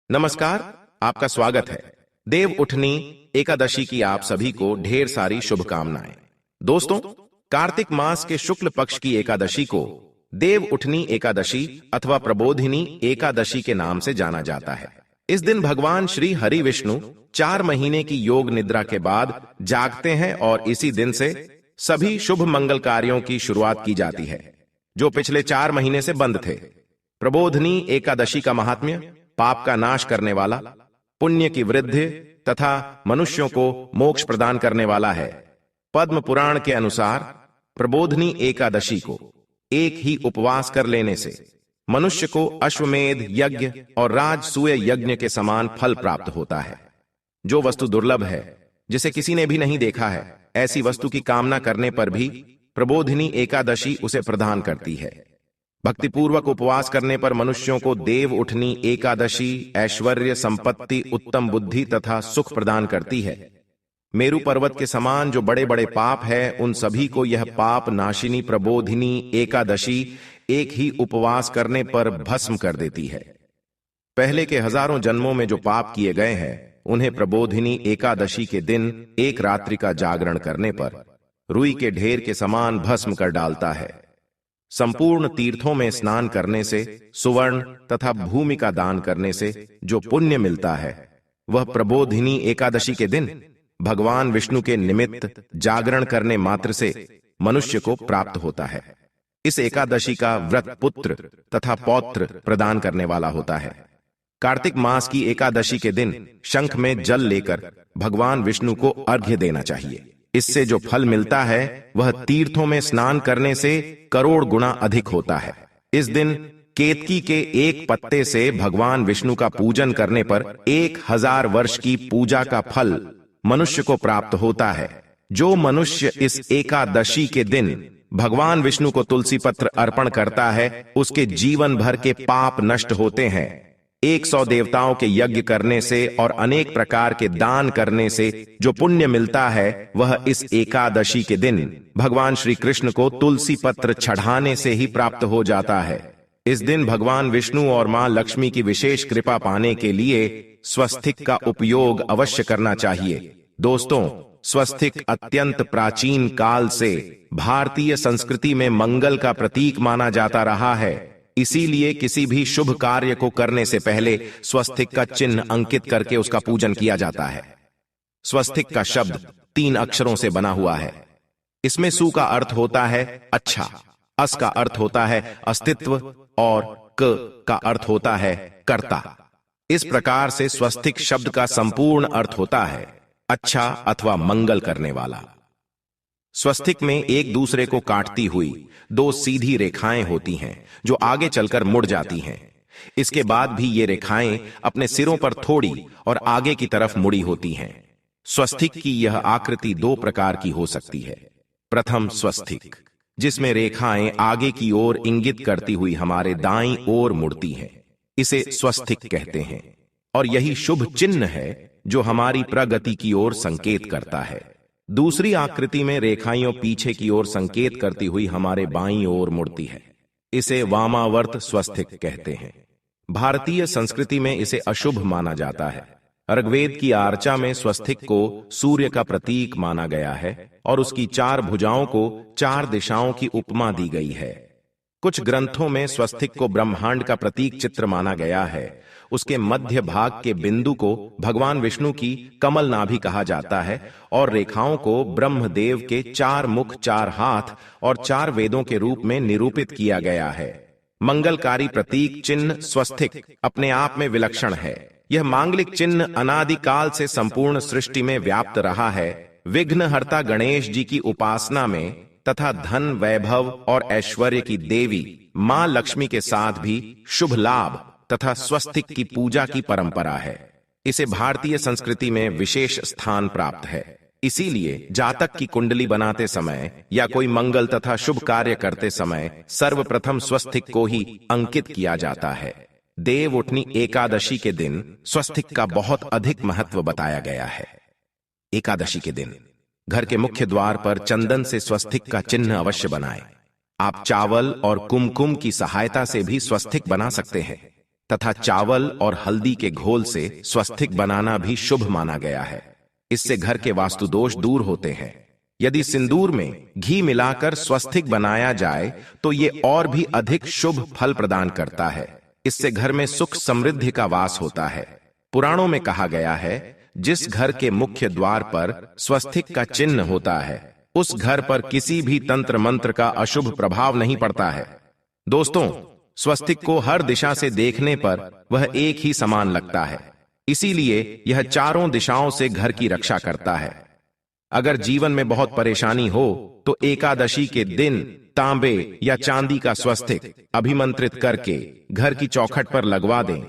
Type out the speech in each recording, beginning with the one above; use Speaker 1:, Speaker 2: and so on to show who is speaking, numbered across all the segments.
Speaker 1: नमस्कार। आपका स्वागत है। देव उठनी एकादशी की आप सभी को ढेर सारी शुभकामनाएं। दोस्तों, कार्तिक मास के शुक्ल पक्ष की एकादशी को देव उठनी एकादशी अथवा प्रबोधिनी एकादशी के नाम से जाना जाता है। इस दिन भगवान श्री हरि विष्णु 4 महीने की योग निद्रा के बाद जागते हैं और इसी दिन से सभी शुभ मंगल कार्यों की शुरुआत की जाती है जो पिछले 4 महीने से बंद थे। प्रबोधिनी एकादशी का महात्म्य पाप का नाश करने वाला, पुण्य की वृद्धि तथा मनुष्यों को मोक्ष प्रदान करने वाला है। पद्म पुराण के अनुसार प्रबोधिनी एकादशी को एक ही उपवास कर लेने से मनुष्य को अश्वमेध यज्ञ और राजसूय यज्ञ के समान फल प्राप्त होता है। जो वस्तु दुर्लभ है, जिसे किसी ने भी नहीं देखा है, ऐसी वस्तु की कामना करने पर भी प्रबोधिनी एकादशी उसे प्रदान करती है। भक्तिपूर्वक उपवास करने पर मनुष्यों को देव उठनी एकादशी ऐश्वर्य, संपत्ति, उत्तम बुद्धि तथा सुख प्रदान करती है। मेरु पर्वत के समान जो बड़े बड़े पाप है, उन सभी को यह पाप नाशिनी प्रबोधिनी एकादशी एक ही उपवास करने पर भस्म कर देती है। पहले के हजारों जन्मों में जो पाप किए गए हैं, उन्हें प्रबोधिनी एकादशी के दिन एक रात्रि का जागरण करने पर रुई के ढेर के समान भस्म कर डालता है। संपूर्ण तीर्थों में स्नान करने से, सुवर्ण तथा भूमि का दान करने से जो पुण्य मिलता है, वह प्रबोधिनी एकादशी के दिन भगवान विष्णु के निमित्त जागरण करने मात्र से मनुष्य को प्राप्त होता है। इस एकादशी का व्रत पुत्र तथा पौत्र प्रदान करने वाला होता है। कार्तिक मास की एकादशी के दिन शंख में जल लेकर भगवान विष्णु को अर्घ्य देना चाहिए। इससे जो फल मिलता है वह तीर्थों में स्नान करने से करोड़ गुना अधिक होता है। इस दिन केतकी के एक पत्ते से भगवान विष्णु का पूजन करने पर 1000 वर्ष की पूजा का फल मनुष्य को प्राप्त होता है। जो मनुष्य इस एकादशी के दिन भगवान विष्णु को तुलसी पत्र अर्पण करता है, उसके जीवन भर के पाप नष्ट होते हैं। 100 देवताओं के यज्ञ करने से और अनेक प्रकार के दान करने से जो पुण्य मिलता है, वह इस एकादशी के दिन भगवान श्री कृष्ण को तुलसी पत्र चढ़ाने से ही प्राप्त हो जाता है। इस दिन भगवान विष्णु और मां लक्ष्मी की विशेष कृपा पाने के लिए स्वस्तिक का उपयोग अवश्य करना चाहिए। दोस्तों, स्वस्तिक अत्यंत प्राचीन काल से भारतीय संस्कृति में मंगल का प्रतीक माना जाता रहा है। इसीलिए किसी भी शुभ कार्य को करने से पहले स्वस्तिक का चिन्ह अंकित करके उसका पूजन किया जाता है। स्वस्तिक का शब्द 3 अक्षरों से बना हुआ है। इसमें सु का अर्थ होता है अच्छा, अस का अर्थ होता है अस्तित्व और क का अर्थ होता है कर्ता। इस प्रकार से स्वस्तिक शब्द का संपूर्ण अर्थ होता है अच्छा अथवा मंगल करने वाला। स्वस्तिक में एक दूसरे को काटती हुई 2 सीधी रेखाएं होती हैं जो आगे चलकर मुड़ जाती हैं। इसके बाद भी ये रेखाएं अपने सिरों पर थोड़ी और आगे की तरफ मुड़ी होती हैं। स्वस्तिक की यह आकृति 2 प्रकार की हो सकती है। प्रथम स्वस्तिक, जिसमें रेखाएं आगे की ओर इंगित करती हुई हमारे दाईं ओर मुड़ती हैं, इसे स्वस्तिक कहते हैं और यही शुभ चिन्ह है जो हमारी प्रगति की ओर संकेत करता है। दूसरी आकृति में रेखाएं पीछे की ओर संकेत करती हुई हमारे बाईं ओर मुड़ती है, इसे वामावर्त स्वस्तिक कहते हैं। भारतीय संस्कृति में इसे अशुभ माना जाता है। ऋग्वेद की आर्चा में स्वस्तिक को सूर्य का प्रतीक माना गया है और उसकी 4 भुजाओं को 4 दिशाओं की उपमा दी गई है। कुछ ग्रंथों में स्वस्तिक को ब्रह्मांड का प्रतीक चित्र माना गया है। उसके मध्य भाग के बिंदु को भगवान विष्णु की कमल नाभि कहा जाता है और रेखाओं को ब्रह्मदेव के 4 मुख, 4 हाथ और 4 वेदों के रूप में निरूपित किया गया है। मंगलकारी प्रतीक चिन्ह स्वस्तिक अपने आप में विलक्षण है। यह मांगलिक चिन्ह अनादिकाल से संपूर्ण सृष्टि में व्याप्त रहा है। विघ्नहर्ता गणेश जी की उपासना में तथा धन, वैभव और ऐश्वर्य की देवी मां लक्ष्मी के साथ भी शुभ लाभ तथा स्वस्तिक की पूजा की परंपरा है। इसे भारतीय संस्कृति में विशेष स्थान प्राप्त है। इसीलिए जातक की कुंडली बनाते समय या कोई मंगल तथा शुभ कार्य करते समय सर्वप्रथम स्वस्तिक को ही अंकित किया जाता है। देव उठनी एकादशी के दिन स्वस्तिक का बहुत अधिक महत्व बताया गया है। एकादशी के दिन घर के मुख्य द्वार पर चंदन से स्वस्तिक का चिन्ह अवश्य बनाएं। आप चावल और कुमकुम की सहायता से भी स्वस्तिक बना सकते हैं। तथा चावल और हल्दी के घोल से स्वस्तिक बनाना भी शुभ माना गया है। इससे घर के वास्तु दोष दूर होते हैं। यदि सिंदूर में घी मिलाकर स्वस्तिक बनाया जाए तो ये और भी अधिक शुभ फल प्रदान करता है। इससे घर में सुख समृद्धि का वास होता है। पुराणों में कहा गया है, जिस घर के मुख्य द्वार पर स्वस्तिक का चिन्ह होता है उस घर पर किसी भी तंत्र मंत्र का अशुभ प्रभाव नहीं पड़ता है। दोस्तों, स्वस्तिक को हर दिशा से देखने पर वह एक ही समान लगता है, इसीलिए यह चारों दिशाओं से घर की रक्षा करता है। अगर जीवन में बहुत परेशानी हो तो एकादशी के दिन तांबे या चांदी का स्वस्तिक अभिमंत्रित करके घर की चौखट पर लगवा दें।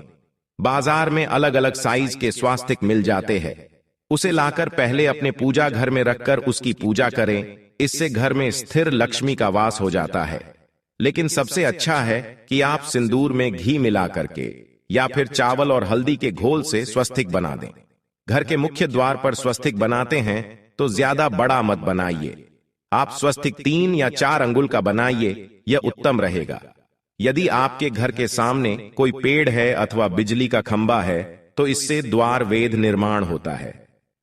Speaker 1: बाजार में अलग अलग साइज के स्वस्तिक मिल जाते हैं। उसे लाकर पहले अपने पूजा घर में रखकर उसकी पूजा करें। इससे घर में स्थिर लक्ष्मी का वास हो जाता है। लेकिन सबसे अच्छा है कि आप सिंदूर में घी मिला करके या फिर चावल और हल्दी के घोल से स्वस्तिक बना दें। घर के मुख्य द्वार पर स्वस्तिक बनाते हैं तो ज्यादा बड़ा मत बनाइए। आप स्वस्तिक 3 या 4 अंगुल का बनाइए, यह उत्तम रहेगा। यदि आपके घर के सामने कोई पेड़ है अथवा बिजली का खंभा है तो इससे द्वार वेद निर्माण होता है।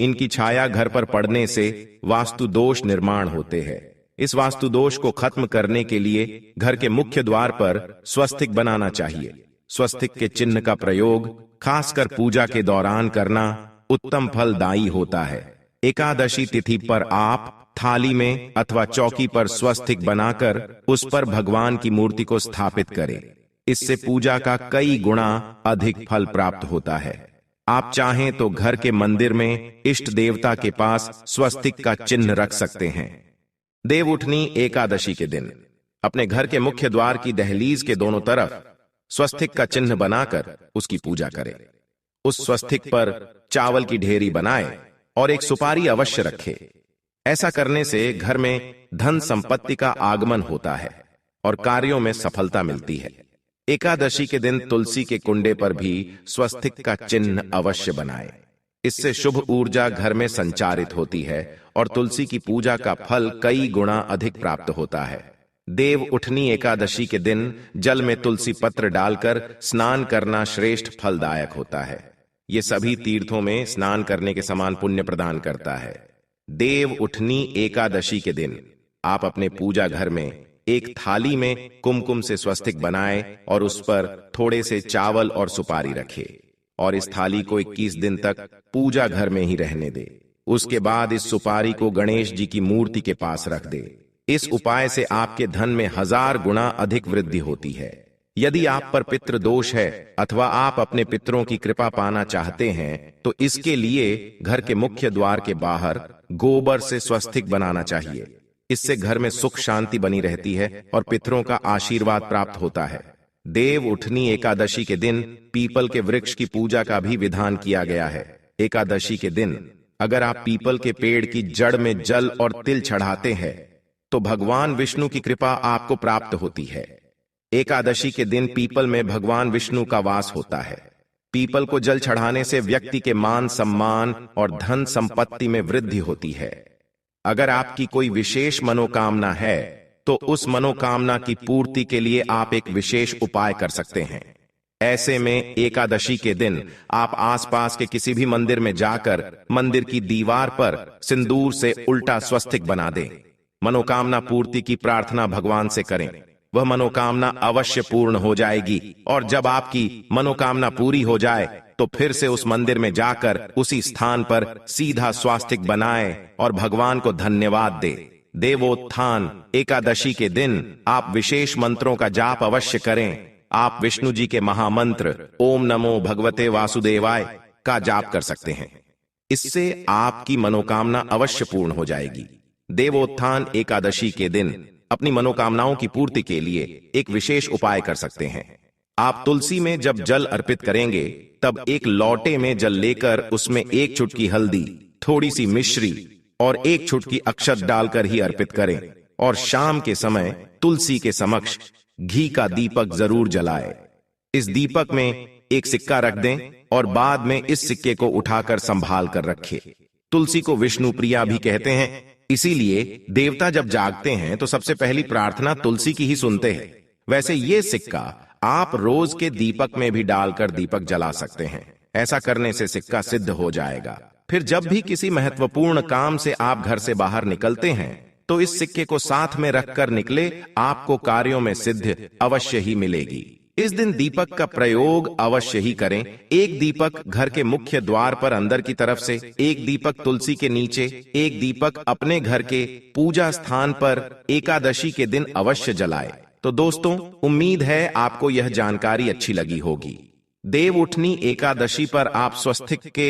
Speaker 1: इनकी छाया घर पर पड़ने से वास्तु दोष निर्माण होते हैं। इस वास्तु दोष को खत्म करने के लिए घर के मुख्य द्वार पर स्वस्तिक बनाना चाहिए। स्वस्तिक के चिन्ह का प्रयोग खासकर पूजा के दौरान करना उत्तम फलदायी होता है। एकादशी तिथि पर आप थाली में अथवा चौकी पर स्वस्तिक बनाकर उस पर भगवान की मूर्ति को स्थापित करें। इससे पूजा का कई गुना अधिक फल प्राप्त होता है। आप चाहें तो घर के मंदिर में इष्ट देवता के पास स्वस्तिक का चिन्ह रख सकते हैं। देवउठनी एकादशी के दिन अपने घर के मुख्य द्वार की दहलीज के दोनों तरफ स्वस्तिक का चिन्ह बनाकर उसकी पूजा करें। उस स्वस्तिक पर चावल की ढेरी बनाएं और एक सुपारी अवश्य रखें। ऐसा करने से घर में धन संपत्ति का आगमन होता है और कार्यों में सफलता मिलती है। एकादशी के दिन तुलसी के कुंडे पर भी स्वस्तिक का चिन्ह अवश्य बनाएं। इससे शुभ ऊर्जा घर में संचारित होती है और तुलसी की पूजा का फल कई गुना अधिक प्राप्त होता है। देव उठनी एकादशी के दिन जल में तुलसी पत्र डालकर स्नान करना श्रेष्ठ फलदायक होता है। ये सभी तीर्थों में स्नान करने के समान पुण्य प्रदान करता है। देव उठनी एकादशी के दिन आप अपने पूजा घर में एक थाली में कुमकुम से स्वस्तिक बनाएं और उस पर थोड़े से चावल और सुपारी रखें और इस थाली को 21 दिन तक पूजा घर में ही रहने दे। उसके बाद इस सुपारी को गणेश जी की मूर्ति के पास रख दे। इस उपाय से आपके धन में 1000 गुना अधिक वृद्धि होती है। यदि आप पर पितृ दोष है अथवा आप अपने पितरों की कृपा पाना चाहते हैं तो इसके लिए घर के मुख्य द्वार के बाहर गोबर से स्वस्तिक बनाना चाहिए। इससे घर में सुख शांति बनी रहती है और पितरों का आशीर्वाद प्राप्त होता है। देव उठनी एकादशी के दिन पीपल के वृक्ष की पूजा का भी विधान किया गया है। एकादशी के दिन अगर आप पीपल के पेड़ की जड़ में जल और तिल चढ़ाते हैं तो भगवान विष्णु की कृपा आपको प्राप्त होती है। एकादशी के दिन पीपल में भगवान विष्णु का वास होता है। पीपल को जल चढ़ाने से व्यक्ति के मान सम्मान और धन संपत्ति में वृद्धि होती है। अगर आपकी कोई विशेष मनोकामना है तो उस मनोकामना की पूर्ति के लिए आप एक विशेष उपाय कर सकते हैं। ऐसे में एकादशी के दिन आप आसपास के किसी भी मंदिर में जाकर मंदिर की दीवार पर सिंदूर से उल्टा स्वस्तिक बना दें। मनोकामना पूर्ति की प्रार्थना भगवान से करें। वह मनोकामना अवश्य पूर्ण हो जाएगी और जब आपकी मनोकामना पूरी हो जाए तो फिर से उस मंदिर में जाकर उसी स्थान पर सीधा स्वास्तिक बनाएं और भगवान को धन्यवाद दे। देवोत्थान एकादशी के दिन आप विशेष मंत्रों का जाप अवश्य करें। आप विष्णु जी के महामंत्र ओम नमो भगवते वासुदेवाय का जाप कर सकते हैं। इससे आपकी मनोकामना अवश्य पूर्ण हो जाएगी। देवोत्थान एकादशी के दिन अपनी मनोकामनाओं की पूर्ति के लिए एक विशेष उपाय कर सकते हैं। आप तुलसी में जब जल अर्पित करेंगे तब एक लोटे में जल लेकर उसमें 1 चुटकी हल्दी, थोड़ी सी मिश्री और 1 चुटकी अक्षत डालकर ही अर्पित करें और शाम के समय तुलसी के समक्ष घी का दीपक जरूर जलाएं। इस दीपक में एक सिक्का रख दें और बाद में इस सिक्के को उठाकर संभाल कर रखें। तुलसी को विष्णु प्रिया भी कहते हैं, इसीलिए देवता जब जागते हैं तो सबसे पहली प्रार्थना तुलसी की ही सुनते हैं। वैसे ये सिक्का आप रोज के दीपक में भी डालकर दीपक जला सकते हैं। ऐसा करने से सिक्का सिद्ध हो जाएगा। फिर जब भी किसी महत्वपूर्ण काम से आप घर से बाहर निकलते हैं तो इस सिक्के को साथ में रखकर निकले, आपको कार्यों में सिद्ध अवश्य ही मिलेगी। इस दिन दीपक का प्रयोग अवश्य ही करें। एक दीपक घर के मुख्य द्वार पर अंदर की तरफ से, एक दीपक तुलसी के नीचे, एक दीपक अपने घर के पूजा स्थान पर एकादशी के दिन अवश्य जलाए। तो दोस्तों, उम्मीद है आपको यह जानकारी अच्छी लगी होगी। देवउठनी एकादशी पर आप स्वस्तिक के